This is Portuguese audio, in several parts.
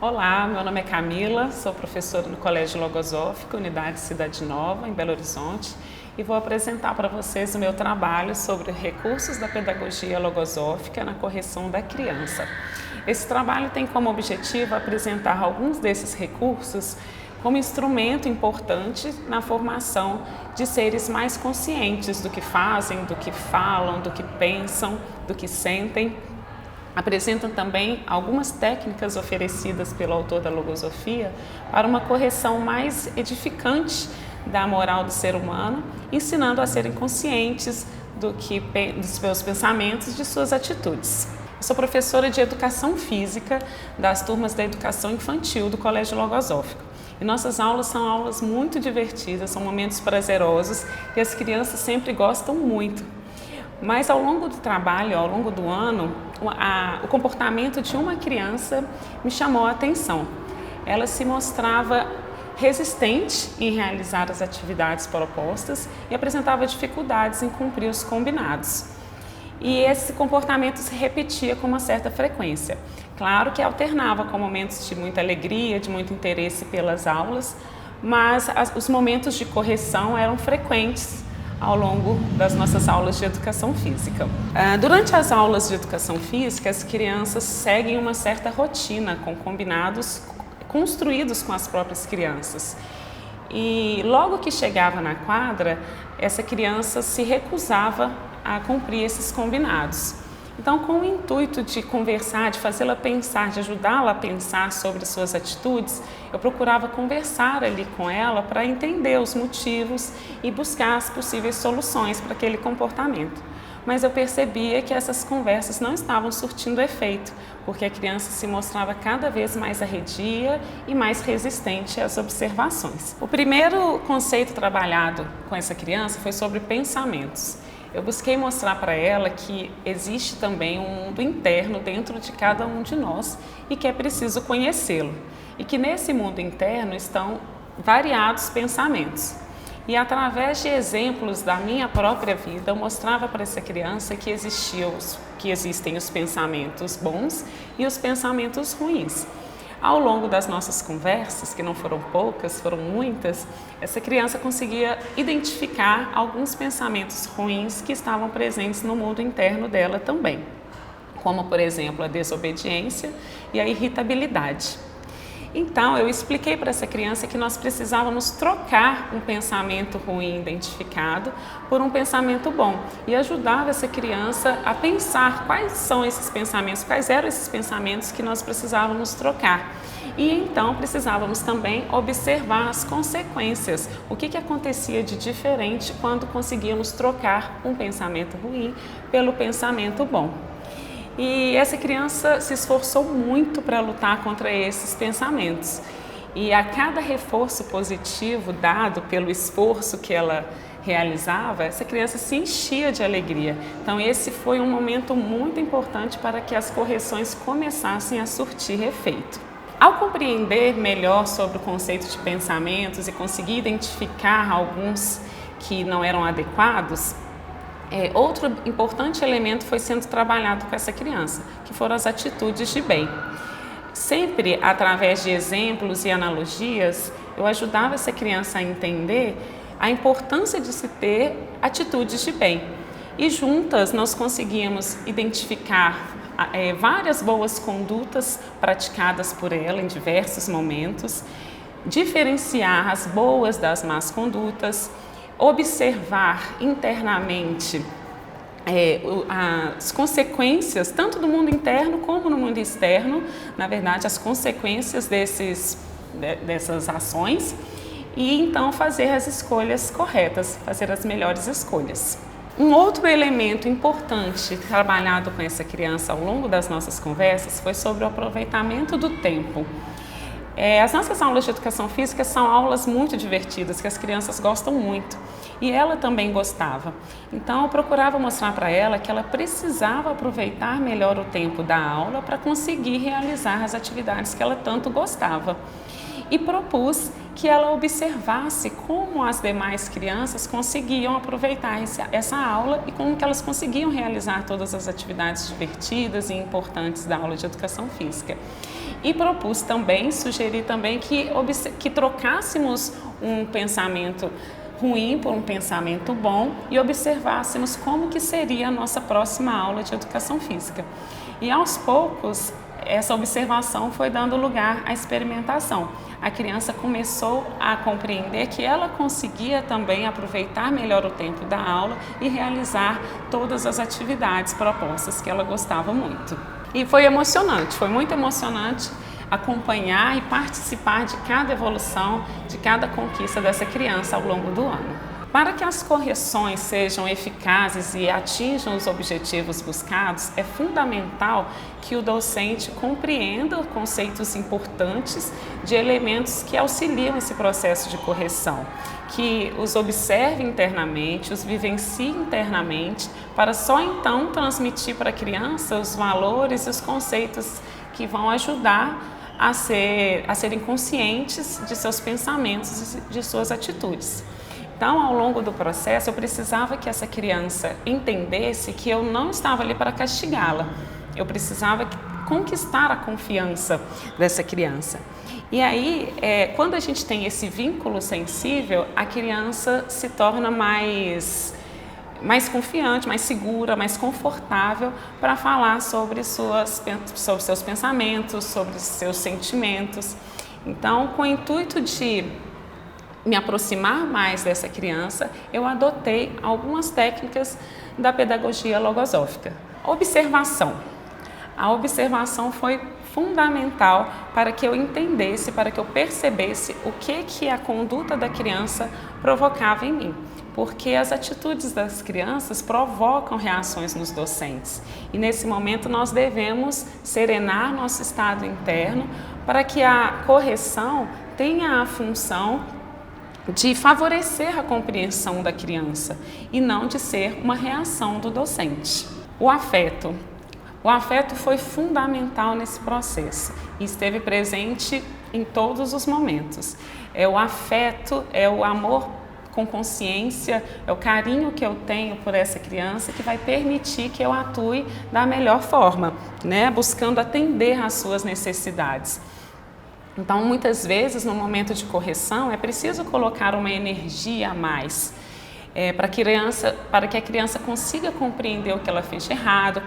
Olá, meu nome é Camila, sou professora no Colégio Logosófico, Unidade Cidade Nova, em Belo Horizonte, e vou apresentar para vocês o meu trabalho sobre recursos da pedagogia logosófica na correção da criança. Esse trabalho tem como objetivo apresentar alguns desses recursos como instrumento importante na formação de seres mais conscientes do que fazem, do que falam, do que pensam, do que sentem. Apresentam também algumas técnicas oferecidas pelo autor da logosofia para uma correção mais edificante da moral do ser humano, ensinando a serem conscientes dos seus pensamentos e de suas atitudes. Eu sou professora de Educação Física das turmas da Educação Infantil do Colégio Logosófico. E nossas aulas são aulas muito divertidas, são momentos prazerosos e as crianças sempre gostam muito. Mas ao longo do trabalho, ao longo do ano, o comportamento de uma criança me chamou a atenção. Ela se mostrava resistente em realizar as atividades propostas e apresentava dificuldades em cumprir os combinados. E esse comportamento se repetia com uma certa frequência. Claro que alternava com momentos de muita alegria, de muito interesse pelas aulas, mas os momentos de correção eram frequentes ao longo das nossas aulas de educação física. Durante as aulas de educação física, as crianças seguem uma certa rotina com combinados construídos com as próprias crianças. E logo que chegava na quadra, essa criança se recusava a cumprir esses combinados. Então, com o intuito de conversar, de fazê-la pensar, de ajudá-la a pensar sobre suas atitudes, eu procurava conversar ali com ela para entender os motivos e buscar as possíveis soluções para aquele comportamento. Mas eu percebia que essas conversas não estavam surtindo efeito, porque a criança se mostrava cada vez mais arredia e mais resistente às observações. O primeiro conceito trabalhado com essa criança foi sobre pensamentos. Eu busquei mostrar para ela que existe também um mundo interno dentro de cada um de nós e que é preciso conhecê-lo. E que nesse mundo interno estão variados pensamentos. E através de exemplos da minha própria vida, eu mostrava para essa criança que existem os pensamentos bons e os pensamentos ruins. Ao longo das nossas conversas, que não foram poucas, foram muitas, essa criança conseguia identificar alguns pensamentos ruins que estavam presentes no mundo interno dela também, como, por exemplo, a desobediência e a irritabilidade. Então, eu expliquei para essa criança que nós precisávamos trocar um pensamento ruim identificado por um pensamento bom e ajudava essa criança a pensar quais são esses pensamentos, quais eram esses pensamentos que nós precisávamos trocar. E então precisávamos também observar as consequências, o que acontecia de diferente quando conseguíamos trocar um pensamento ruim pelo pensamento bom. E essa criança se esforçou muito para lutar contra esses pensamentos. E a cada reforço positivo dado pelo esforço que ela realizava, essa criança se enchia de alegria. Então esse foi um momento muito importante para que as correções começassem a surtir efeito. Ao compreender melhor sobre o conceito de pensamentos e conseguir identificar alguns que não eram adequados, outro importante elemento foi sendo trabalhado com essa criança, que foram as atitudes de bem. Sempre através de exemplos e analogias, eu ajudava essa criança a entender a importância de se ter atitudes de bem. E juntas nós conseguíamos identificar várias boas condutas praticadas por ela em diversos momentos, diferenciar as boas das más condutas, observar internamente as consequências, tanto do mundo interno como no mundo externo, na verdade, as consequências dessas ações, e então fazer as escolhas corretas, fazer as melhores escolhas. Um outro elemento importante trabalhado com essa criança ao longo das nossas conversas foi sobre o aproveitamento do tempo. As nossas aulas de educação física são aulas muito divertidas, que as crianças gostam muito. E ela também gostava. Então eu procurava mostrar para ela que ela precisava aproveitar melhor o tempo da aula para conseguir realizar as atividades que ela tanto gostava. E propus que ela observasse como as demais crianças conseguiam aproveitar essa aula e como que elas conseguiam realizar todas as atividades divertidas e importantes da aula de educação física. E propus também, sugeri também que trocássemos um pensamento ruim por um pensamento bom e observássemos como que seria a nossa próxima aula de educação física. E aos poucos, essa observação foi dando lugar à experimentação. A criança começou a compreender que ela conseguia também aproveitar melhor o tempo da aula e realizar todas as atividades propostas que ela gostava muito. E foi emocionante, foi muito emocionante acompanhar e participar de cada evolução, de cada conquista dessa criança ao longo do ano. Para que as correções sejam eficazes e atinjam os objetivos buscados, é fundamental que o docente compreenda conceitos importantes de elementos que auxiliam esse processo de correção, que os observe internamente, os vivencie internamente, para só então transmitir para a criança os valores e os conceitos que vão ajudar a serem conscientes de seus pensamentos e de suas atitudes. Então, ao longo do processo, eu precisava que essa criança entendesse que eu não estava ali para castigá-la. Eu precisava conquistar a confiança dessa criança. E aí, quando a gente tem esse vínculo sensível, a criança se torna mais confiante, mais segura, mais confortável para falar sobre seus pensamentos, sobre seus sentimentos. Então, com o intuito de me aproximar mais dessa criança, eu adotei algumas técnicas da pedagogia logosófica. Observação. A observação foi fundamental para que eu entendesse, para que eu percebesse o que a conduta da criança provocava em mim. Porque as atitudes das crianças provocam reações nos docentes. E nesse momento nós devemos serenar nosso estado interno para que a correção tenha a função de favorecer a compreensão da criança e não de ser uma reação do docente. O afeto. O afeto foi fundamental nesse processo e esteve presente em todos os momentos. O afeto é o amor com consciência, é o carinho que eu tenho por essa criança que vai permitir que eu atue da melhor forma, né? Buscando atender às suas necessidades. Então, muitas vezes, no momento de correção, é preciso colocar uma energia a mais para que a criança consiga compreender o que ela fez de errado,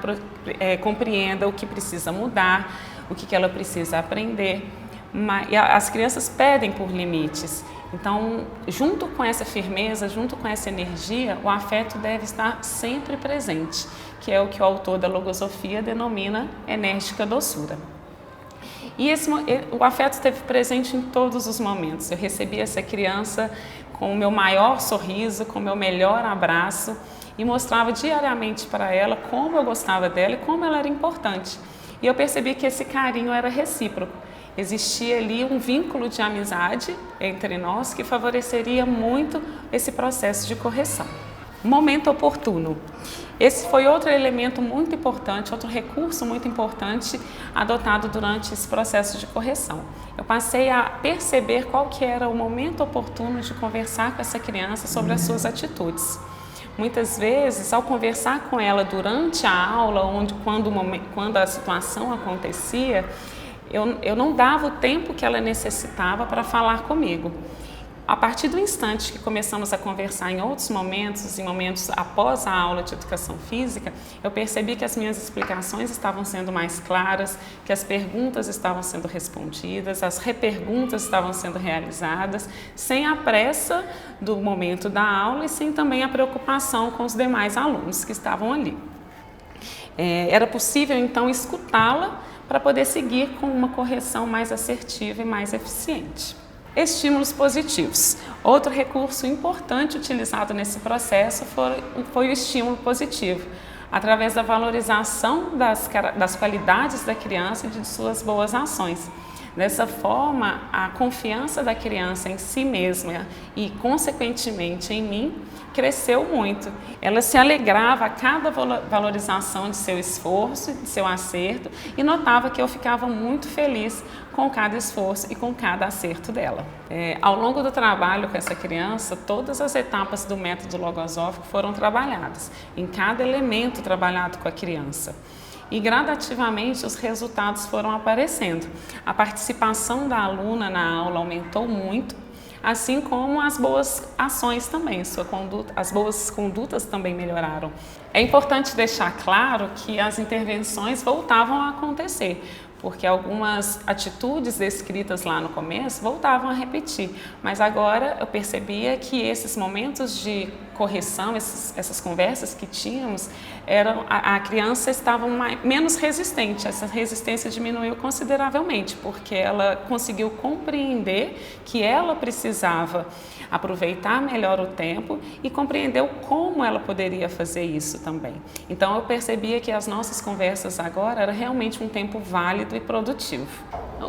compreenda o que precisa mudar, o que ela precisa aprender. E as crianças pedem por limites. Então, junto com essa firmeza, junto com essa energia, o afeto deve estar sempre presente, que é o que o autor da logosofia denomina enérgica doçura. E o afeto esteve presente em todos os momentos. Eu recebi essa criança com o meu maior sorriso, com o meu melhor abraço e mostrava diariamente para ela como eu gostava dela e como ela era importante. E eu percebi que esse carinho era recíproco. Existia ali um vínculo de amizade entre nós que favoreceria muito esse processo de correção. Momento oportuno. Esse foi outro elemento muito importante, outro recurso muito importante adotado durante esse processo de correção. Eu passei a perceber qual que era o momento oportuno de conversar com essa criança sobre as suas atitudes. Muitas vezes, ao conversar com ela durante a aula, quando a situação acontecia, eu não dava o tempo que ela necessitava para falar comigo. A partir do instante que começamos a conversar em outros momentos, em momentos após a aula de educação física, eu percebi que as minhas explicações estavam sendo mais claras, que as perguntas estavam sendo respondidas, as reperguntas estavam sendo realizadas, sem a pressa do momento da aula e sem também a preocupação com os demais alunos que estavam ali. Era possível, então, escutá-la para poder seguir com uma correção mais assertiva e mais eficiente. Estímulos positivos. Outro recurso importante utilizado nesse processo foi o estímulo positivo, através da valorização das qualidades da criança e de suas boas ações. Dessa forma, a confiança da criança em si mesma e, consequentemente, em mim, cresceu muito. Ela se alegrava a cada valorização de seu esforço, de seu acerto e notava que eu ficava muito feliz com cada esforço e com cada acerto dela. Ao longo do trabalho com essa criança, todas as etapas do método logosófico foram trabalhadas, em cada elemento trabalhado com a criança. e gradativamente os resultados foram aparecendo. A participação da aluna na aula aumentou muito, assim como as boas ações também, as boas condutas também melhoraram. É importante deixar claro que as intervenções voltavam a acontecer, porque algumas atitudes descritas lá no começo voltavam a repetir, mas agora eu percebia que esses momentos de correção, essas conversas que tínhamos, a criança estava menos resistente, essa resistência diminuiu consideravelmente, porque ela conseguiu compreender que ela precisava aproveitar melhor o tempo e compreendeu como ela poderia fazer isso também. Então eu percebia que as nossas conversas agora era realmente um tempo válido e produtivo.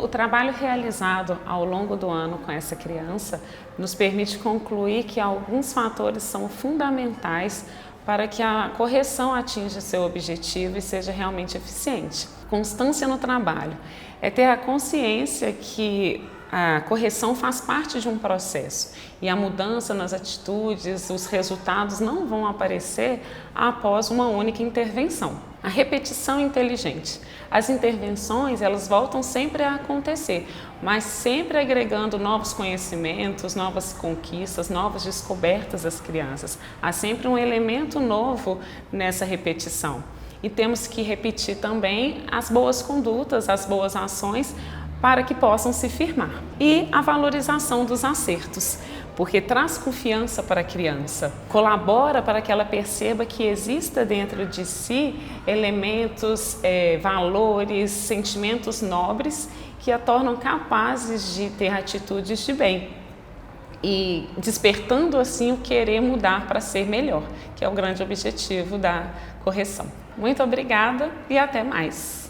O trabalho realizado ao longo do ano com essa criança nos permite concluir que alguns fatores são fundamentais para que a correção atinja seu objetivo e seja realmente eficiente. Constância no trabalho é ter a consciência que a correção faz parte de um processo e a mudança nas atitudes, os resultados não vão aparecer após uma única intervenção. A repetição inteligente. As intervenções, elas voltam sempre a acontecer, mas sempre agregando novos conhecimentos, novas conquistas, novas descobertas das crianças. Há sempre um elemento novo nessa repetição. E temos que repetir também as boas condutas, as boas ações, para que possam se firmar. E a valorização dos acertos, porque traz confiança para a criança, colabora para que ela perceba que exista dentro de si elementos, valores, sentimentos nobres que a tornam capazes de ter atitudes de bem e despertando assim o querer mudar para ser melhor, que é o grande objetivo da correção. Muito obrigada e até mais!